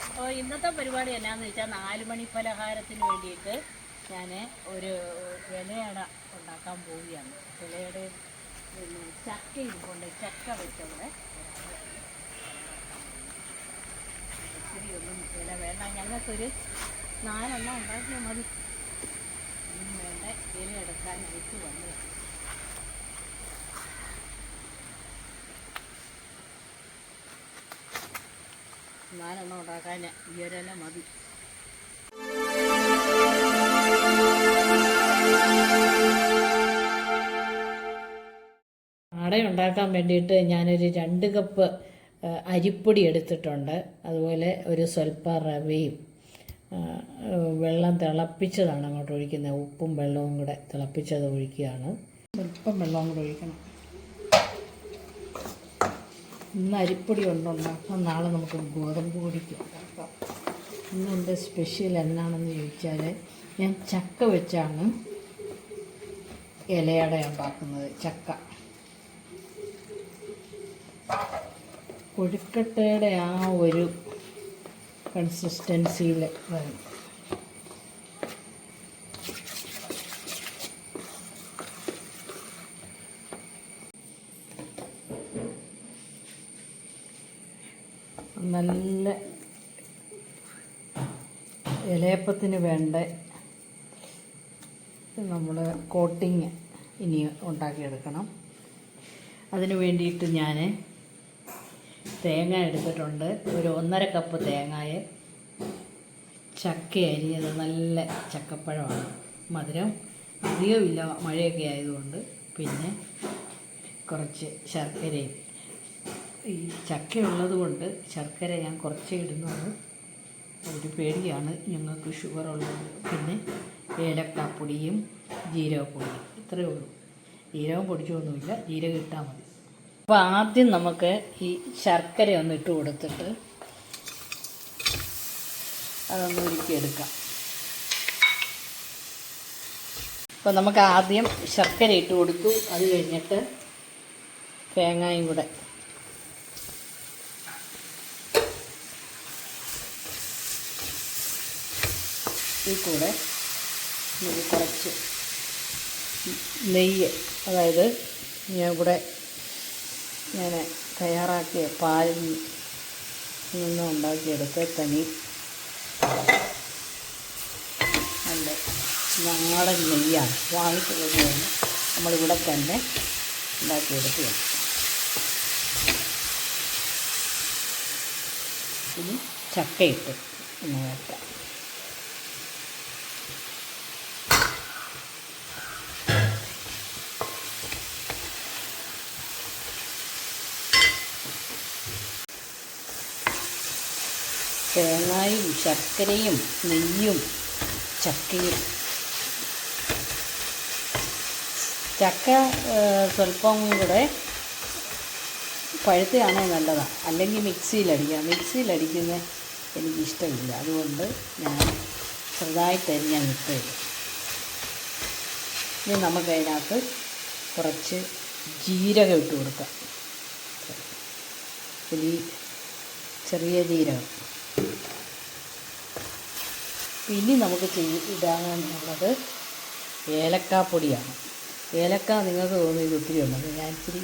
അപ്പോൾ ഇന്നത്തെ പരിപാടി എന്നാന്ന് വെച്ചാൽ 4 മണി പലഹാരത്തിന് വേണ്ടിയിട്ട് ഞാൻ ഒരു ഇലയട ഉണ്ടാക്കാൻ പോവുകയാണ്. ഇലയുടെ പിന്നെ ചക്ക ഇരിപ്പുണ്ട്, ചക്ക വെച്ചവിടെ ഇത്തിരി ഒന്നും ഇല വേണ്ട, ഞങ്ങൾക്കൊരു 4 എണ്ണം ഉണ്ടാക്കിയാൽ മതി. ഒന്നും വേണ്ട, ഇല എടുക്കാനായിട്ട് വന്നു. നാലെണ്ണം ഉണ്ടാക്കാൻ ഈ ഒരില മതി. അട ഉണ്ടാക്കാൻ വേണ്ടിയിട്ട് ഞാനൊരു 2 കപ്പ് അരിപ്പൊടി എടുത്തിട്ടുണ്ട്. അതുപോലെ ഒരു സ്വല്പം റവയും വെള്ളം തിളപ്പിച്ചതാണ് അങ്ങോട്ട് ഒഴിക്കുന്നത്. ഉപ്പും വെള്ളവും കൂടെ തിളപ്പിച്ചത് ഒഴിക്കുകയാണ്. സ്വല്പം വെള്ളവും കൂടെ ഒഴിക്കണം. ഇന്ന് അരിപ്പൊടി കൊണ്ടുണ്ടാക്കാം, നാളെ നമുക്ക് ഗോതമ്പ് പൊടിക്ക് ഉണ്ടാക്കാം. ഇന്ന് എൻ്റെ സ്പെഷ്യൽ എന്നാണെന്ന് ചോദിച്ചാൽ ഞാൻ ചക്ക വെച്ചാണ് ഇലയട ഉണ്ടാക്കുന്നത്. ചക്ക കൊഴുക്കട്ടയുടെ ആ ഒരു കൺസിസ്റ്റൻസിയിൽ വരും. നല്ല ഇലയപ്പത്തിന് വേണ്ട നമ്മൾ കോട്ടിങ് ഇനി ഉണ്ടാക്കിയെടുക്കണം. അതിന് വേണ്ടിയിട്ട് ഞാൻ തേങ്ങ എടുത്തിട്ടുണ്ട്. ഒരു 1.5 കപ്പ് തേങ്ങയെ ചക്ക അരിഞ്ഞത്, നല്ല ചക്കപ്പഴമാണ്, മധുരം അധികമില്ല മഴയൊക്കെ ആയതുകൊണ്ട്. പിന്നെ കുറച്ച് ശർക്കരയും. ഈ ചക്ക ഉള്ളത് കൊണ്ട് ശർക്കര ഞാൻ കുറച്ചേ ഇടുന്നുള്ളൂ, ഒരു പേടിയാണ് ഞങ്ങൾക്ക് ഷുഗർ ഉള്ളത്. പിന്നെ ഏലക്കാപ്പൊടിയും ജീരകപ്പൊടിയും, ഇത്രയേ ഉള്ളൂ. ജീരകം പൊടിച്ചൊന്നുമില്ല, ജീരകം ഇട്ടാൽ മതി. അപ്പോൾ ആദ്യം നമുക്ക് ഈ ശർക്കര ഒന്ന് ഇട്ട് കൊടുത്തിട്ട് അതൊന്ന് ഉരുക്കിയെടുക്കാം. അപ്പോൾ നമുക്ക് ആദ്യം ശർക്കര ഇട്ട് കൊടുത്തു. അത് കഴിഞ്ഞിട്ട് തേങ്ങയും കൂടെ ഈ കൂടെ കുറച്ച് നെയ്യ്, അതായത് ഞാൻ തയ്യാറാക്കിയ പാലിൽ നിന്ന് ഉണ്ടാക്കിയെടുത്ത തനി നല്ല നാടൻ നെയ്യാണ്. വാങ്ങിക്കുന്നത് നമ്മളിവിടെ തന്നെ ഉണ്ടാക്കിയെടുക്കുകയാണ്. ഇനി ചക്കയിട്ട് ഒന്ന് വയ്ക്കാം. തേങ്ങയും ശർക്കരയും നെയ്യും ചക്കയും. ചക്ക സ്വല്പം കൂടെ പഴുത്തയാണെങ്കിൽ നല്ലതാണ്, അല്ലെങ്കിൽ മിക്സിയിലടിക്കാം. മിക്സിയിലടിക്കുന്നത് എനിക്കിഷ്ടമില്ല, അതുകൊണ്ട് ഞാൻ ചെറുതായിട്ട് ഞാൻ ഇട്ട് തരും. ഇനി നമുക്കതിനകത്ത് കുറച്ച് ജീരകം ഇട്ട് കൊടുക്കാം. ചെറിയ ജീരകം. പിന്നെ നമുക്ക് ഇടാനുള്ളത് ഏലക്കാപ്പൊടിയാണ്. ഏലക്ക നിങ്ങൾക്ക് തോന്നുന്നു ഇത് ഒത്തിരി ഉള്ളത്, ഞാൻ ഇത്തിരി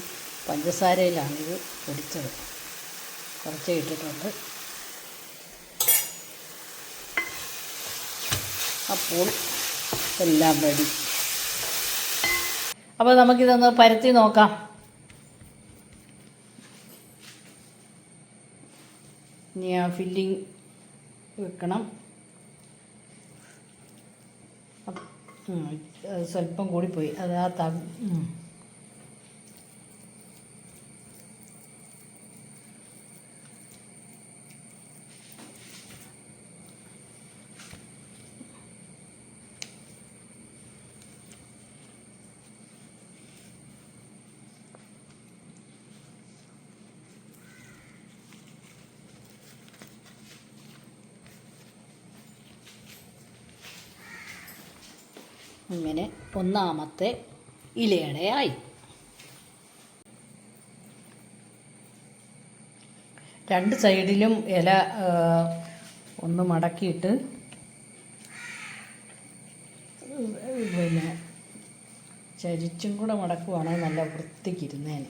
പഞ്ചസാരയിലാണിത് പൊടിച്ചത്, കുറച്ചേ ഇട്ടിട്ടുണ്ട്. അപ്പോൾ എല്ലാം റെഡി. അപ്പോൾ നമുക്കിതൊന്ന് പരത്തി നോക്കാം. ഇനി ആ ഫില്ലിങ് വെക്കണം. സ്വല്പം കൂടിപ്പോയി, അത് ആ ഇങ്ങനെ ഒന്നാമത്തെ ഇലയടയായി. രണ്ട് സൈഡിലും ഇല ഒന്ന് മടക്കിയിട്ട് പിന്നെ ചരിച്ചും കൂടെ മടക്കുവാണെങ്കിൽ നല്ല വൃത്തിക്കിരുന്നേന്.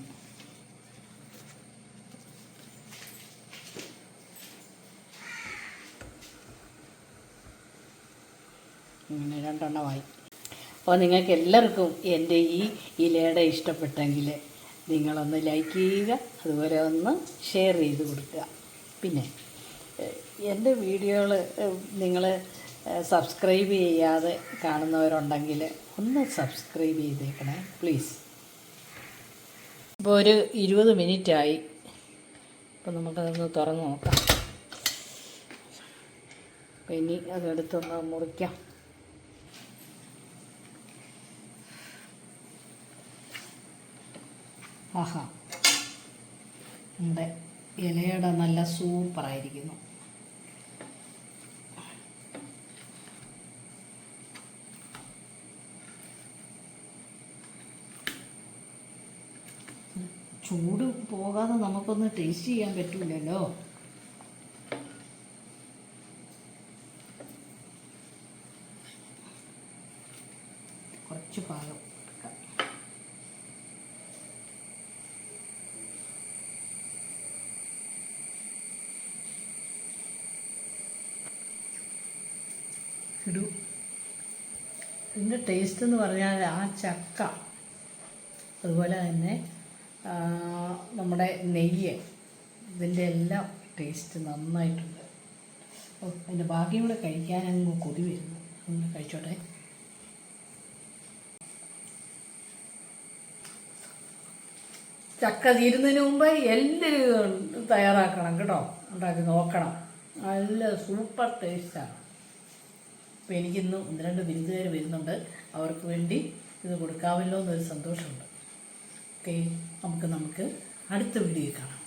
ഇങ്ങനെ 2 എണ്ണമായി. അപ്പോൾ നിങ്ങൾക്ക് എല്ലാവർക്കും എൻ്റെ ഈ ഇലയുടെ ഇഷ്ടപ്പെട്ടെങ്കിൽ നിങ്ങളൊന്ന് ലൈക്ക് ചെയ്യുക, അതുപോലെ ഒന്ന് ഷെയർ ചെയ്ത് കൊടുക്കുക. പിന്നെ എൻ്റെ വീഡിയോകൾ നിങ്ങൾ സബ്സ്ക്രൈബ് ചെയ്യാതെ കാണുന്നവരുണ്ടെങ്കിൽ ഒന്ന് സബ്സ്ക്രൈബ് ചെയ്തേക്കണേ പ്ലീസ്. ഇപ്പോൾ ഒരു 20 മിനിറ്റായി. അപ്പോൾ നമുക്കതൊന്ന് തുറന്ന് നോക്കാം. അപ്പോൾ ഇനി അതെടുത്തൊന്ന് മുറിക്കാം. ആഹാ, നമ്മുടെ ഇലയുടെ നല്ല സൂപ്പറായിരിക്കുന്നു. ചൂട് പോകാതെ നമുക്കൊന്ന് ടേസ്റ്റ് ചെയ്യാൻ പറ്റില്ലല്ലോ. കുറച്ച് പാകം എടുക്കാം. ഇടൂ. ഇതിൻ്റെ ടേസ്റ്റ് എന്ന് പറഞ്ഞാൽ ആ ചക്ക, അതുപോലെ തന്നെ നമ്മുടെ നെയ്യ്, ഇതിൻ്റെ എല്ലാം ടേസ്റ്റ് നന്നായിട്ടുണ്ട്. അതിൻ്റെ ബാക്കിയും കൂടെ കഴിക്കാനങ്ങ് കൊതി വരുന്നു. ഒന്ന് കഴിച്ചോട്ടെ. ചക്ക തീരുന്നതിന് മുമ്പ് എല്ലാവരും തയ്യാറാക്കണം കേട്ടോ, ഉണ്ടാക്കി നോക്കണം. നല്ല സൂപ്പർ ടേസ്റ്റാണ്. അപ്പോൾ എനിക്കിന്ന് 1-2 വിരുന്നുകാർ വരുന്നുണ്ട്, അവർക്ക് വേണ്ടി ഇത് കൊടുക്കാമല്ലോ എന്നൊരു സന്തോഷമുണ്ട്. ഓക്കെ, നമുക്ക് അടുത്ത വീഡിയോയിൽ കാണാം.